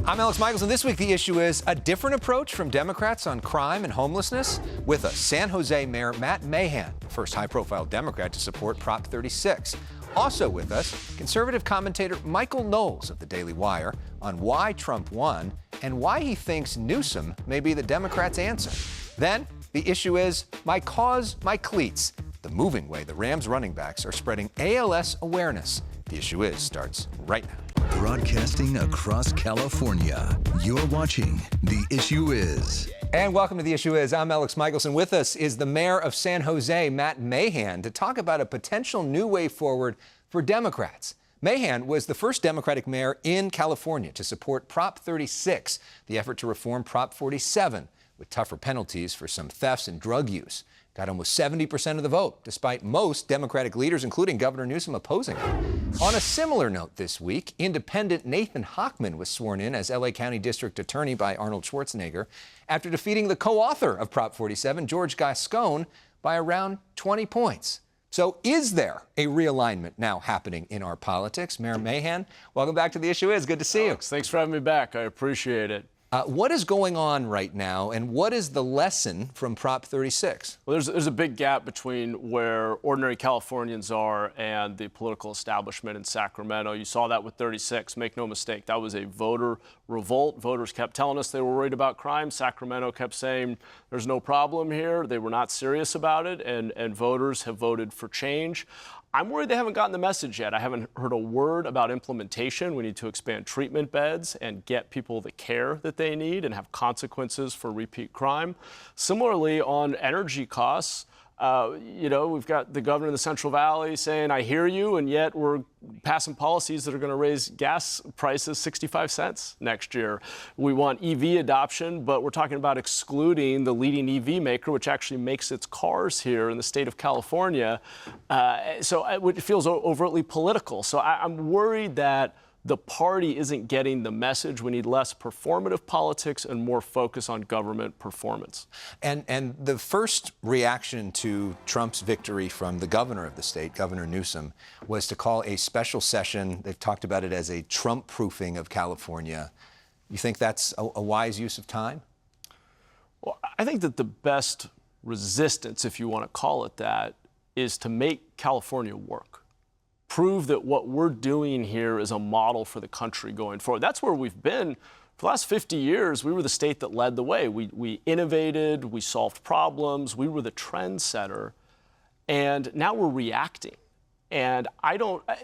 I'm Alex Michaels, and this week the issue is a different approach from Democrats on crime and homelessness. With us, San Jose Mayor Matt Mahan, the first high-profile Democrat to support Prop 36. Also with us, conservative commentator Michael Knowles of the Daily Wire on why Trump won and why he thinks Newsom may be the Democrats' answer. Then, the issue is my cause, my cleats, the moving way the Rams running backs are spreading ALS awareness. The issue is starts right now. Broadcasting across California, you're watching The Issue Is. And welcome to The Issue Is. I'm Alex Michaels, and with us is the mayor of San Jose, Matt Mahan, to talk about a potential new way forward for Democrats. Mahan was the first Democratic mayor in California to support Prop 36, the effort to reform Prop 47, with tougher penalties for some thefts and drug use. Got almost 70% of the vote, despite most Democratic leaders, including Governor Newsom, opposing it. On a similar note this week, independent Nathan Hochman was sworn in as L.A. County District Attorney by Arnold Schwarzenegger after defeating the co-author of Prop 47, George Gascon, by around 20 points. So is there a realignment now happening in our politics? Mayor Mahan, welcome back to The Issue Is. Good to see you. Thanks for having me back. I appreciate it. What is going on right now, and what is the lesson from Prop 36? Well, there's a big gap between where ordinary Californians are and the political establishment in Sacramento. You saw that with 36. Make no mistake, that was a voter revolt. Voters kept telling us they were worried about crime. Sacramento kept saying there's no problem here. They were not serious about it, and voters have voted for change. I'm worried they haven't gotten the message yet. I haven't heard a word about implementation. We need to expand treatment beds and get people the care that they need and have consequences for repeat crime. Similarly, on energy costs, we've got the governor in the Central Valley saying, I hear you, and yet we're passing policies that are going to raise gas prices 65 cents next year. We want EV adoption, but we're talking about excluding the leading EV maker, which actually makes its cars here in the state of California. So it feels overtly political. So I'm worried that the party isn't getting the message. We need less performative politics and more focus on government performance. And the first reaction to Trump's victory from the governor of the state, Governor Newsom, was to call a special session. They've talked about it as a Trump-proofing of California. You think that's a wise use of time? Well, I think that the best resistance, if you want to call it that, is to make California work. Prove that what we're doing here is a model for the country going forward. That's where we've been. For the last 50 years, we were the state that led the way. We innovated, we solved problems, we were the trendsetter, and now we're reacting. And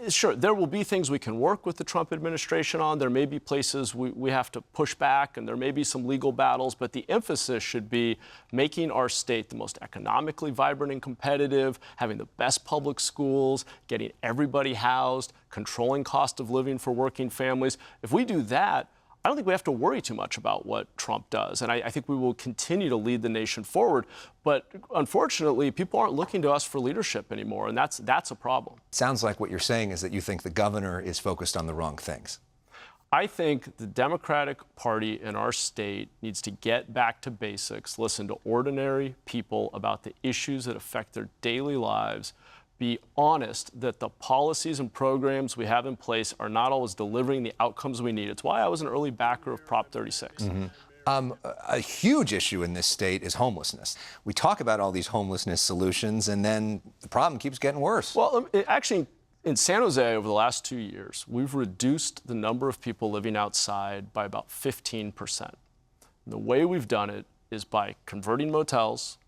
sure, there will be things we can work with the Trump administration on. There may be places we have to push back, and there may be some legal battles, but the emphasis should be making our state the most economically vibrant and competitive, having the best public schools, getting everybody housed, controlling cost of living for working families. If we do that, I don't think we have to worry too much about what Trump does. And I think we will continue to lead the nation forward. But unfortunately, people aren't looking to us for leadership anymore, and that's a problem. Sounds like what you're saying is that you think the governor is focused on the wrong things. I think the Democratic Party in our state needs to get back to basics, listen to ordinary people about the issues that affect their daily lives, be honest that the policies and programs we have in place are not always delivering the outcomes we need. It's why I was an early backer of Prop 36. Mm-hmm. A huge issue in this state is homelessness. We talk about all these homelessness solutions, and then the problem keeps getting worse. Well, actually, in San Jose, over the last 2 years, we've reduced the number of people living outside by about 15%. And the way we've done it is by converting motels,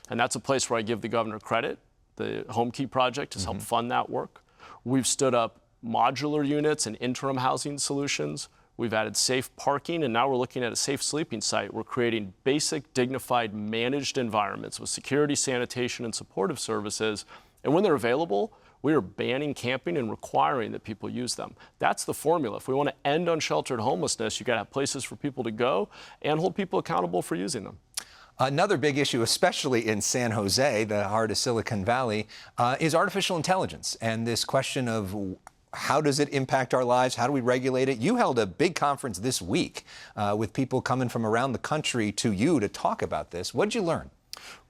and that's a place where I give the governor credit. The Home Key Project has helped fund that work. We've stood up modular units and interim housing solutions. We've added safe parking, and now we're looking at a safe sleeping site. We're creating basic, dignified, managed environments with security, sanitation, and supportive services. And when they're available, we are banning camping and requiring that people use them. That's the formula. If we want to end unsheltered homelessness, you've got to have places for people to go and hold people accountable for using them. Another big issue, especially in San Jose, the heart of Silicon Valley, is artificial intelligence and this question of how does it impact our lives? How do we regulate it? You held a big conference this week with people coming from around the country to you to talk about this. What did you learn?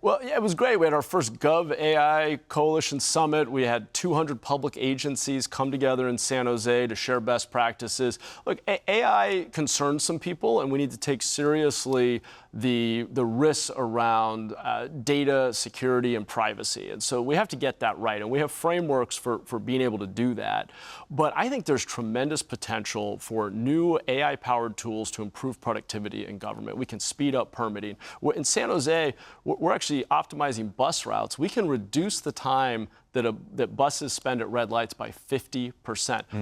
Well, yeah, it was great. We had our first Gov AI Coalition Summit. We had 200 public agencies come together in San Jose to share best practices. Look, AI concerns some people, and we need to take seriously the risks around data security and privacy. And so we have to get that right. And we have frameworks for being able to do that. But I think there's tremendous potential for new AI-powered tools to improve productivity in government. We can speed up permitting. In San Jose, we're actually optimizing bus routes. We can reduce the time that buses spend at red lights by 50%.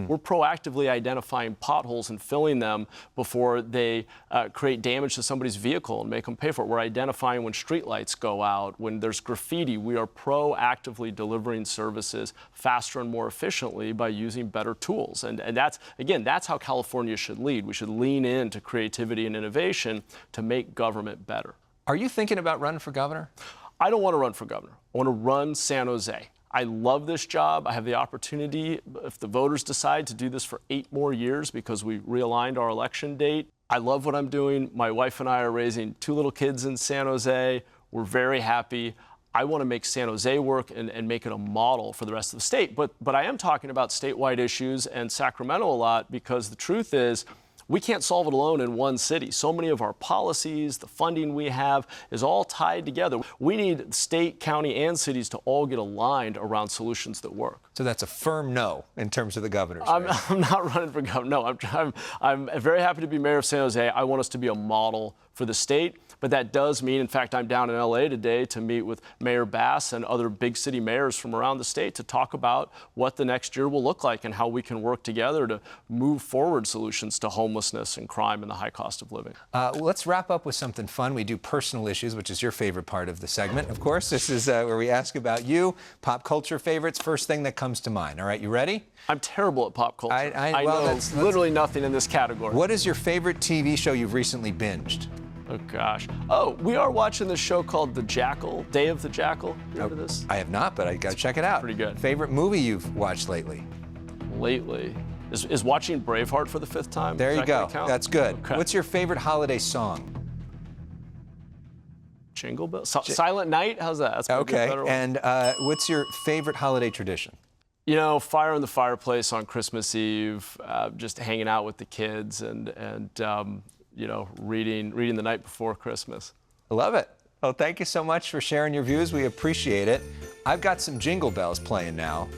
We're proactively identifying potholes and filling them before they create damage to somebody's vehicle and make them pay for it. We're identifying when streetlights go out, when there's graffiti. We are proactively delivering services faster and more efficiently by using better tools. And that's, again, that's how California should lead. We should lean into creativity and innovation to make government better. Are you thinking about running for governor? I don't want to run for governor. I want to run San Jose. I love this job. I have the opportunity, if the voters decide, to do this for 8 more years because we realigned our election date. I love what I'm doing. My wife and I are raising 2 little kids in San Jose. We're very happy. I want to make San Jose work and make it a model for the rest of the state. But I am talking about statewide issues and Sacramento a lot because the truth is, we can't solve it alone in one city. So many of our policies, the funding we have, is all tied together. We need state, county, and cities to all get aligned around solutions that work. So that's a firm no in terms of the governor's race. I'm not running for governor. No, I'm very happy to be mayor of San Jose. I want us to be a model for the state. But that does mean, in fact, I'm down in LA today to meet with Mayor Bass and other big city mayors from around the state to talk about what the next year will look like and how we can work together to move forward solutions to homelessness and crime and the high cost of living. Let's wrap up with something fun. We do personal issues, which is your favorite part of the segment, of course. This is where we ask about you, pop culture favorites, first thing that comes to mind. All right, you ready? I'm terrible at pop culture. I well, know literally nothing in this category. What is your favorite TV show you've recently binged? Oh, gosh. Oh, we are watching this show called The Jackal, Day of the Jackal. You remember this? I have not, but I got to check it out. Pretty good. Favorite movie you've watched lately? Lately? Is watching Braveheart for the 5th time. There you go. That's good. Okay. What's your favorite holiday song? Jingle Bells? Silent Night? How's that? That's okay. Better one. And what's your favorite holiday tradition? You know, fire in the fireplace on Christmas Eve, just hanging out with the kids and you know, reading the night before Christmas. I love it. Well, thank you so much for sharing your views. We appreciate it. I've got some Jingle Bells playing now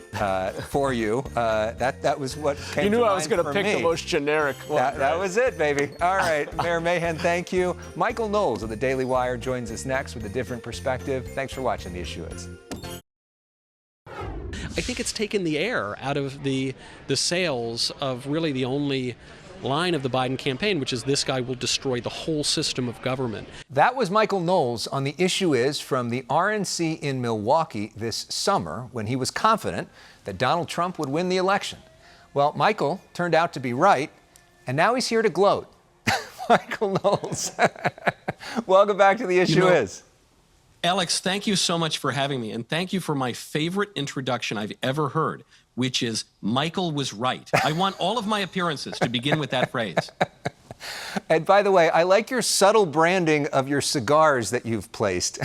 for you. That was what came to mind for me. You knew I was going to pick the most generic one. That was it, baby. All right, Mayor Mahan, thank you. Michael Knowles of the Daily Wire joins us next with a different perspective. Thanks for watching The Issue Is. I think it's taken the air out of the sails of really the only line of the Biden campaign, which is this guy will destroy the whole system of government. That was Michael Knowles on The Issue Is from the RNC in Milwaukee this summer when he was confident that Donald Trump would win the election. Well, Michael turned out to be right, and now he's here to gloat. Michael Knowles, welcome back to The Issue Is. Elex, thank you so much for having me, and thank you for my favorite introduction I've ever heard, which is Michael was right. I want all of my appearances to begin with that phrase. And by the way, I like your subtle branding of your cigars that you've placed.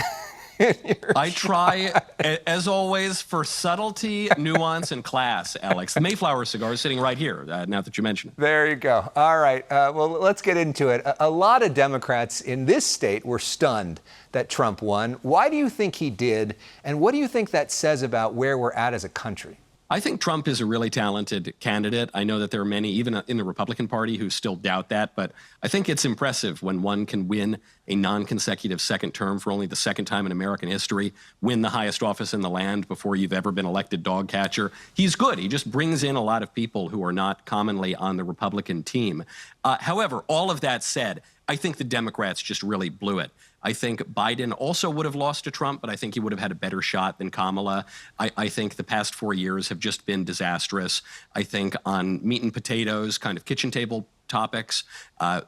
I try, as always, for subtlety, nuance, and class, Alex. The Mayflower cigar is sitting right here, now that you mention it. There you go. All right. Well, let's get into it. A lot of Democrats in this state were stunned that Trump won. Why do you think he did? And what do you think that says about where we're at as a country? I think Trump is a really talented candidate. I know that there are many, even in the Republican Party, who still doubt that. But I think it's impressive when one can win a non-consecutive second term for only the second time in American history, win the highest office in the land before you've ever been elected dog catcher. He's good. He just brings in a lot of people who are not commonly on the Republican team. However, all of that said, I think the Democrats just really blew it. I think Biden also would have lost to Trump, but I think he would have had a better shot than Kamala. I think the past 4 years have just been disastrous. I think on meat and potatoes, kind of kitchen table topics,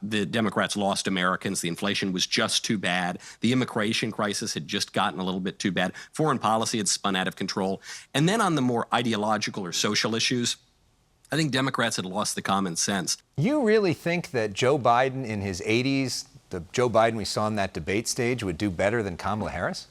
the Democrats lost Americans. The inflation was just too bad. The immigration crisis had just gotten a little bit too bad. Foreign policy had spun out of control. And then on the more ideological or social issues, I think Democrats had lost the common sense. You really think that Joe Biden in his 80s, the Joe Biden we saw on that debate stage, would do better than Kamala Harris?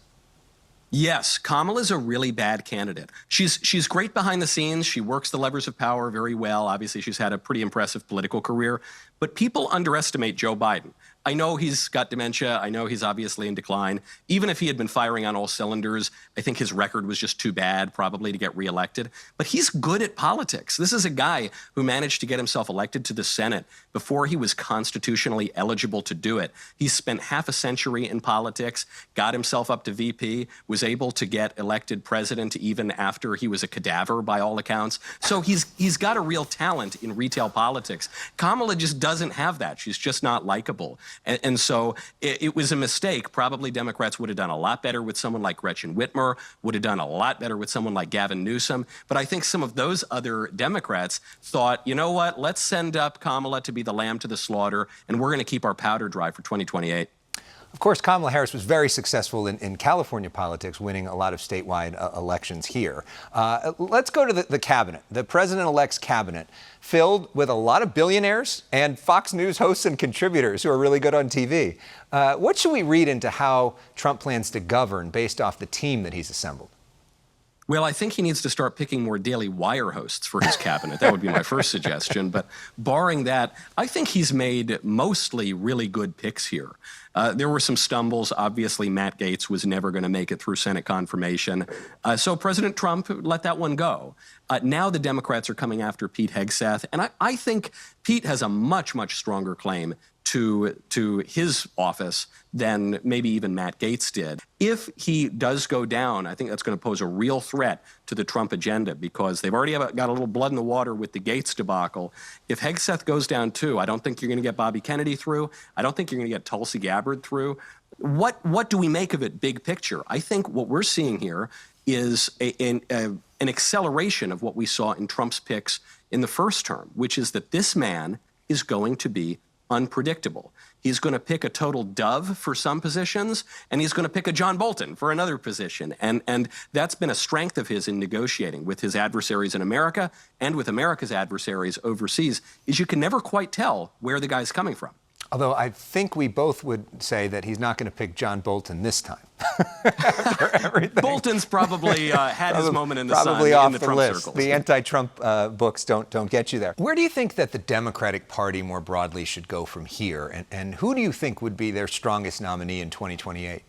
Yes, Kamala's a really bad candidate. She's great behind the scenes. She works the levers of power very well. Obviously, she's had a pretty impressive political career. But people underestimate Joe Biden. I know he's got dementia. I know he's obviously in decline. Even if he had been firing on all cylinders, I think his record was just too bad probably to get reelected. But he's good at politics. This is a guy who managed to get himself elected to the Senate before he was constitutionally eligible to do it. He spent half a century in politics, got himself up to VP, was able to get elected president even after he was a cadaver by all accounts. So he's got a real talent in retail politics. Kamala just doesn't have that. She's just not likable. And so it was a mistake. Probably Democrats would have done a lot better with someone like Gretchen Whitmer, would have done a lot better with someone like Gavin Newsom. But I think some of those other Democrats thought, you know what, let's send up Kamala to be the lamb to the slaughter, and we're going to keep our powder dry for 2028. Of course, Kamala Harris was very successful in California politics, winning a lot of statewide elections here. Let's go to the cabinet, the president-elect's cabinet, filled with a lot of billionaires and Fox News hosts and contributors who are really good on TV. What should we read into how Trump plans to govern based off the team that he's assembled? Well, I think he needs to start picking more Daily Wire hosts for his cabinet. That would be my first suggestion. But barring that, I think he's made mostly really good picks here. There were some stumbles. Obviously, Matt Gaetz was never going to make it through Senate confirmation. So President Trump let that one go. Now the Democrats are coming after Pete Hegseth. And I think Pete has a much, much stronger claim to his office than maybe even Matt Gaetz did. If he does go down, I think that's going to pose a real threat to the Trump agenda because they've already got a little blood in the water with the Gaetz debacle. If Hegseth goes down too, I don't think you're going to get Bobby Kennedy through. I don't think you're going to get Tulsi Gabbard through. What do we make of it big picture? I think what we're seeing here is an acceleration of what we saw in Trump's picks in the first term, which is that this man is going to be unpredictable. He's going to pick a total dove for some positions, and he's going to pick a John Bolton for another position. And that's been a strength of his in negotiating with his adversaries in America and with America's adversaries overseas, is you can never quite tell where the guy's coming from. Although I think we both would say that he's not going to pick John Bolton this time. After everything. Bolton's probably had his moment in the sun probably off in the Trump list. circles. The anti-Trump books don't get you there. Where do you think that the Democratic Party more broadly should go from here? And who do you think would be their strongest nominee in 2028?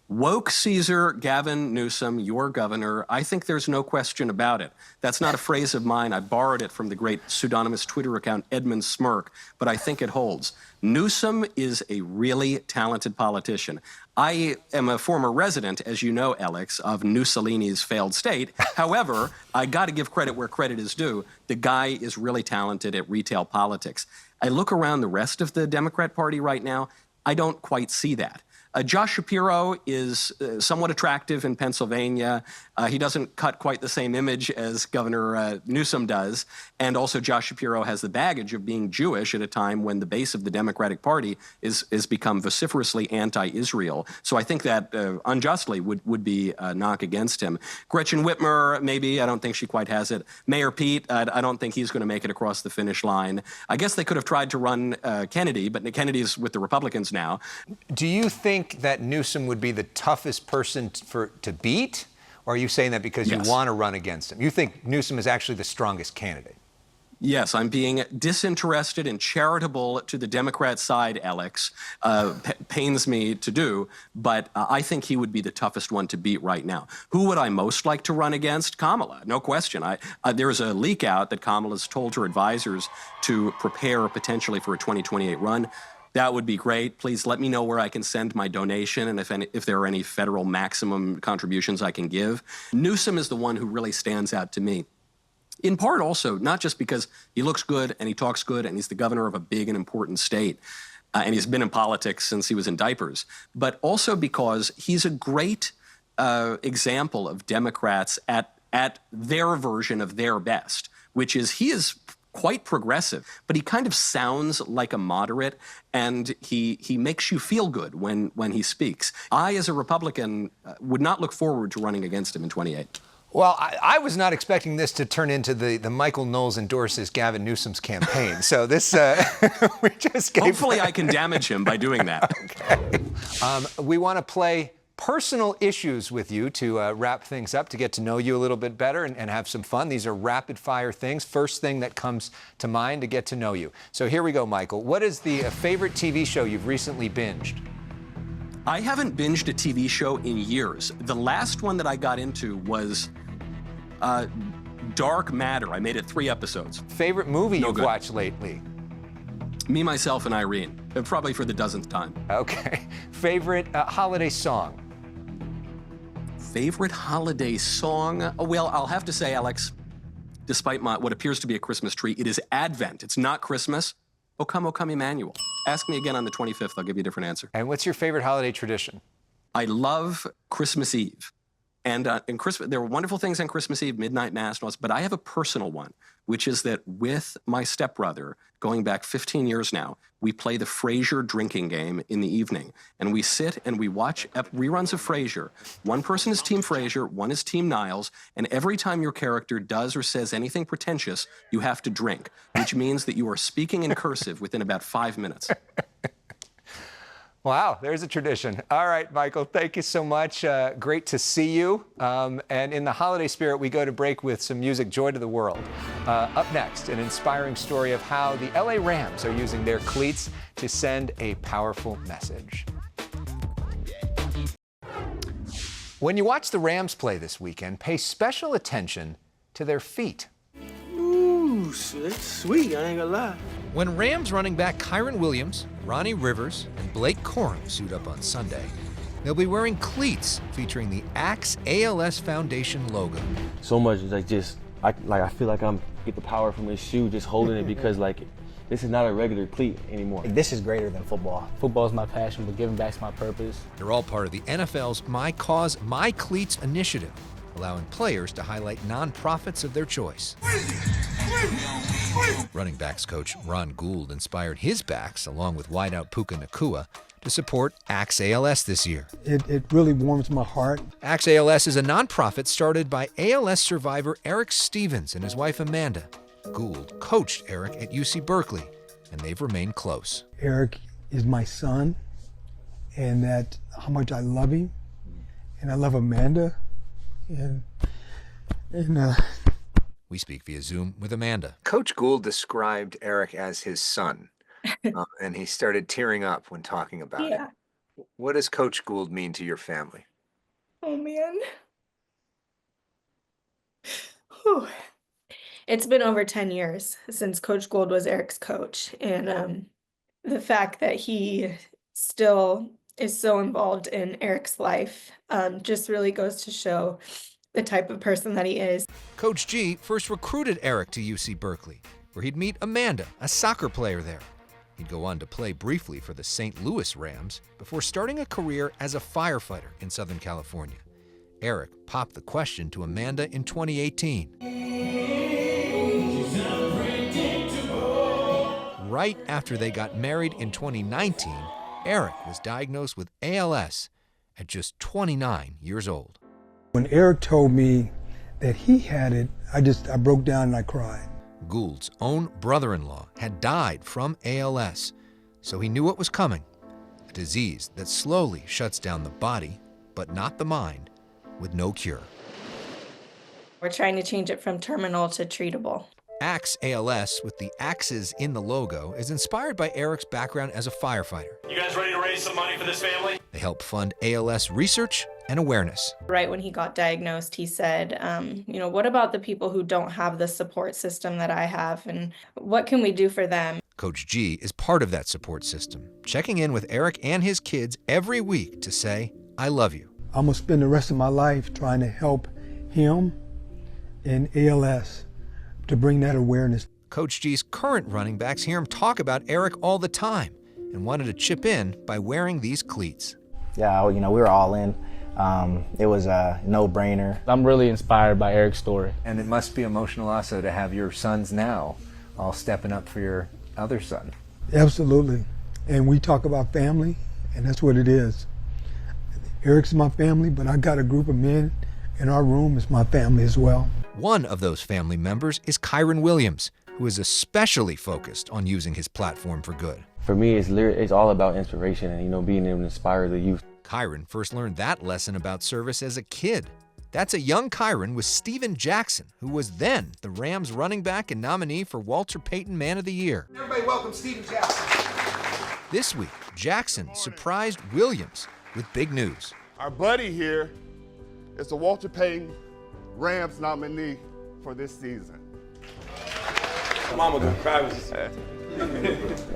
Woke Caesar, Gavin Newsom, your governor. I think there's no question about it. That's not a phrase of mine. I borrowed it from the great pseudonymous Twitter account Edmund Smirk, but I think it holds. Newsom is a really talented politician. I am a former resident, as you know, Elex, of Mussolini's failed state. However, I got to give credit where credit is due. The guy is really talented at retail politics. I look around the rest of the Democrat Party right now. I don't quite see that. Josh Shapiro is somewhat attractive in Pennsylvania. He doesn't cut quite the same image as Governor Newsom does. And also Josh Shapiro has the baggage of being Jewish at a time when the base of the Democratic Party is become vociferously anti-Israel. So I think that unjustly would be a knock against him. Gretchen Whitmer, maybe. I don't think she quite has it. Mayor Pete, I don't think he's going to make it across the finish line. I guess they could have tried to run Kennedy, but Kennedy's with the Republicans now. Do you think that Newsom would be the toughest person to beat? Or are you saying that because Yes. you want to run against him? You think Newsom is actually the strongest candidate? Yes, I'm being disinterested and charitable to the Democrat side, Elex. Pains me to do, but I think he would be the toughest one to beat right now. Who would I most like to run against? Kamala, no question. There's a leak out that Kamala's told her advisors to prepare potentially for a 2028 run. That would be great. Please let me know where I can send my donation and if there are any federal maximum contributions I can give. Newsom is the one who really stands out to me. In part also, not just because he looks good and he talks good and he's the governor of a big and important state, and he's been in politics since he was in diapers, but also because he's a great example of Democrats at their version of their best, which is he is quite progressive, but he kind of sounds like a moderate, and he makes you feel good when he speaks. I, as a Republican, would not look forward to running against him in 28. Well, I was not expecting this to turn into the Michael Knowles endorses Gavin Newsom's campaign. So this, we just gave... Hopefully I can damage him by doing that. Okay. We want to play personal issues with you to wrap things up, to get to know you a little bit better and have some fun. These are rapid fire things. First thing that comes to mind to get to know you. So here we go, Michael. What is the favorite TV show you've recently binged? I haven't binged a TV show in years. The last one that I got into was Dark Matter. I made it 3 episodes. Favorite movie No you've good. watched lately? Me, Myself, and Irene. Probably for the dozenth time. Okay. Favorite holiday song? Favorite holiday song? Oh, well, I'll have to say, Alex, despite what appears to be a Christmas tree, it is Advent. It's not Christmas. O come, Emmanuel. Ask me again on the 25th. I'll give you a different answer. And what's your favorite holiday tradition? I love Christmas Eve. And in Christmas, there were wonderful things on Christmas Eve, midnight mass, and all this, but I have a personal one, which is that with my stepbrother, going back 15 years now, we play the Frasier drinking game in the evening. And we sit and we watch reruns of Frasier. One person is Team Frasier, one is Team Niles, and every time your character does or says anything pretentious, you have to drink, which means that you are speaking in cursive within about 5 minutes. Wow, there's a tradition. All right, Michael, thank you so much. Great to see you. And in the holiday spirit, we go to break with some music, Joy to the World. Up next, an inspiring story of how the LA Rams are using their cleats to send a powerful message. When you watch the Rams play this weekend, pay special attention to their feet. Ooh, that's sweet, I ain't gonna lie. When Rams running back Kyren Williams, Ronnie Rivers, and Blake Corum suit up on Sunday, they'll be wearing cleats featuring the Axe ALS Foundation logo. So much is I feel like I'm get the power from this shoe just holding it because this is not a regular cleat anymore. This is greater than football. Football is my passion, but giving back is my purpose. They're all part of the NFL's My Cause, My Cleats initiative, allowing players to highlight nonprofits of their choice. Running backs coach Ron Gould inspired his backs, along with wideout Puka Nacua, to support Axe ALS this year. It really warms my heart. Axe ALS is a nonprofit started by ALS survivor Eric Stevens and his wife Amanda. Gould coached Eric at UC Berkeley, and they've remained close. Eric is my son, and that how much I love him, and I love Amanda, and We speak via Zoom with Amanda. Coach Gould described Eric as his son, and he started tearing up when talking about it. What does Coach Gould mean to your family? Oh, man. Whew. It's been over 10 years since Coach Gould was Eric's coach. And the fact that he still is so involved in Eric's life just really goes to show the type of person that he is. Coach G first recruited Eric to UC Berkeley, where he'd meet Amanda, a soccer player there. He'd go on to play briefly for the St. Louis Rams before starting a career as a firefighter in Southern California. Eric popped the question to Amanda in 2018. Right after they got married in 2019, Eric was diagnosed with ALS at just 29 years old. when Eric told me that he had it, I broke down and I cried. Gould's own brother-in-law had died from ALS, so he knew what was coming, a disease that slowly shuts down the body, but not the mind, with no cure. We're trying to change it from terminal to treatable. Axe ALS, with the axes in the logo, is inspired by Eric's background as a firefighter. You guys ready to raise some money for this family? They help fund ALS research and awareness. Right when he got diagnosed, he said, what about the people who don't have the support system that I have, and what can we do for them? Coach G is part of that support system, checking in with Eric and his kids every week to say, I love you. I'm going to spend the rest of my life trying to help him and ALS to bring that awareness. Coach G's current running backs hear him talk about Eric all the time and wanted to chip in by wearing these cleats. Yeah, we were all in. It was a no-brainer. I'm really inspired by Eric's story. And it must be emotional also to have your sons now all stepping up for your other son. Absolutely. And we talk about family, and that's what it is. Eric's my family, but I got a group of men in our room is my family as well. One of those family members is Kyren Williams, who is especially focused on using his platform for good. For me, it's all about inspiration and, being able to inspire the youth. Kyron first learned that lesson about service as a kid. That's a young Kyron with Steven Jackson, who was then the Rams running back and nominee for Walter Payton Man of the Year. Everybody welcome Steven Jackson. This week, Jackson surprised Williams with big news. Our buddy here is the Walter Payton Rams nominee for this season. Mama gonna cry with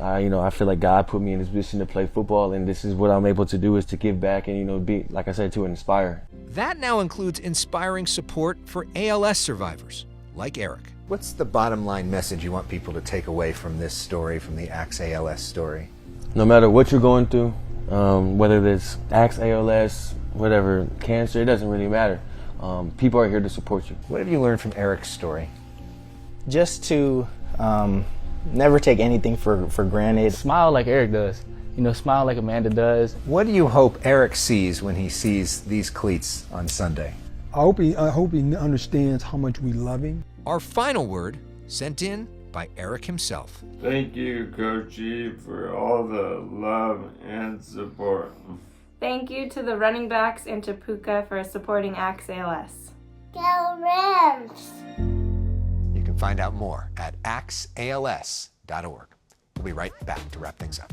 I feel like God put me in this position to play football, and this is what I'm able to do, is to give back and, be, like I said, to inspire. That now includes inspiring support for ALS survivors, like Eric. What's the bottom line message you want people to take away from this story, from the Axe ALS story? No matter what you're going through, whether it's Axe ALS, whatever, cancer, it doesn't really matter. People are here to support you. What have you learned from Eric's story? Just to never take anything for granted. Smile like Eric does. Smile like Amanda does. What do you hope Eric sees when he sees these cleats on Sunday? I hope he understands how much we love him. Our final word sent in by Eric himself. Thank you, Coach E, for all the love and support. Thank you to the running backs and to Puka for supporting Axe ALS. Go Rams! You can find out more at axeals.org. We'll be right back to wrap things up.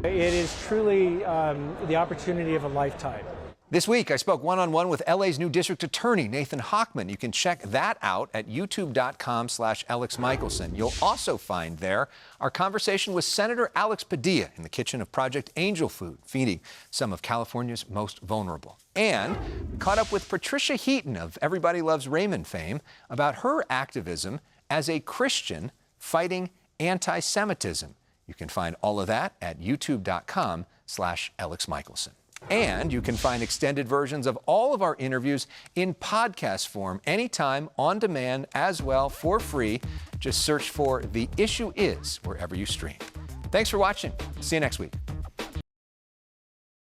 It is truly the opportunity of a lifetime. This week, I spoke one-on-one with LA's new district attorney, Nathan Hochman. You can check that out at youtube.com/Elex Michelson. You'll also find there our conversation with Senator Alex Padilla in the kitchen of Project Angel Food, feeding some of California's most vulnerable. And we caught up with Patricia Heaton of Everybody Loves Raymond fame about her activism as a Christian fighting anti-Semitism. You can find all of that at youtube.com/Elex Michelson. And you can find extended versions of all of our interviews in podcast form anytime, on demand, as well, for free. Just search for The Issue Is wherever you stream. Thanks for watching. See you next week.